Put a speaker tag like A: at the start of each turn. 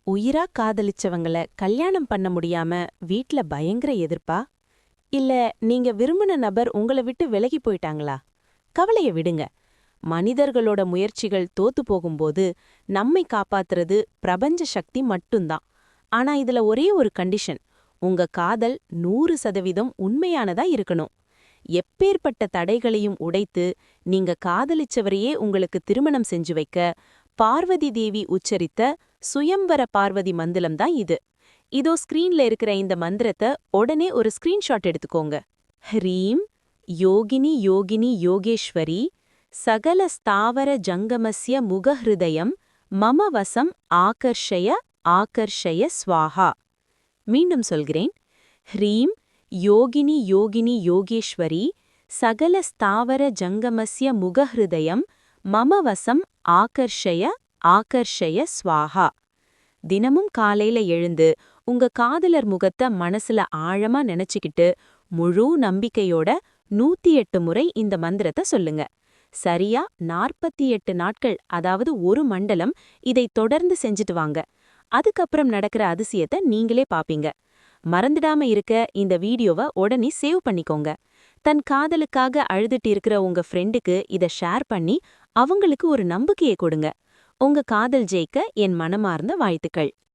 A: உயிரா காதலிச்சவங்கள கல்யாணம் பண்ண முடியாம வீட்ல பயங்கர எதிர்ப்பா? இல்ல நீங்க விரும்பின நபர் உங்கள விட்டு விலகி போயிட்டாங்களா? கவலைய விடுங்க. மனிதர்களோட முயற்சிகள் தோத்து போகும்போது நம்மை காப்பாத்துறது பிரபஞ்ச சக்தி மட்டும்தான். ஆனா இதுல ஒரே ஒரு கண்டிஷன். உங்க காதல் 100% உண்மையானதா இருக்கணும். எப்பேற்பட்ட தடைகளையும் உடைத்து நீங்க காதலிச்சவரையே உங்களுக்கு திருமணம் செஞ்சு வைக்க பார்வதி தேவி உச்சரித்த சுயம்வர பார்வதி மந்திரம் தான் இது. இதோ ஸ்கிரீன்ல இருக்கிற இந்த மந்திரத்தை உடனே ஒரு ஸ்கிரீன்ஷாட் எடுத்துக்கோங்க. ஹ்ரீம் யோகினி யோகினி யோகேஸ்வரி சகல ஸ்தாவர ஜங்கமஸ்ய முகஹிருதயம் மம வசம் ஆகர்ஷய ஆகர்ஷய ஸ்வாஹா. மீண்டும் சொல்கிறேன். ஹ்ரீம் யோகினி யோகினி யோகேஸ்வரி சகல ஸ்தாவர ஜங்கமஸ்ய முகஹிருதயம் மம வசம் ஆகர்ஷய ஆகர்ஷய ஸ்வாஹா. தினமும் காலையில எழுந்து உங்க காதலர் முகத்தை மனசுல ஆழமா நினைச்சுக்கிட்டு முழு நம்பிக்கையோட 108 முறை இந்த மந்திரத்தை சொல்லுங்க. சரியா 48 நாட்கள், அதாவது ஒரு மண்டலம் இதை தொடர்ந்து செஞ்சுட்டு வாங்க. அதுக்கப்புறம் நடக்கிற அதிசயத்தை நீங்களே பாப்பீங்க. மறந்துடாம இருக்க இந்த வீடியோவை உடனே சேவ் பண்ணிக்கோங்க. தன் காதலுக்காக அழுதுட்டு இருக்கிற உங்க ஃப்ரெண்டுக்கு இதை ஷேர் பண்ணி அவங்களுக்கு ஒரு நம்பிக்கையை கொடுங்க. உங்க காதல் ஜெயிக்க என் மனமார்ந்த வாழ்த்துக்கள்.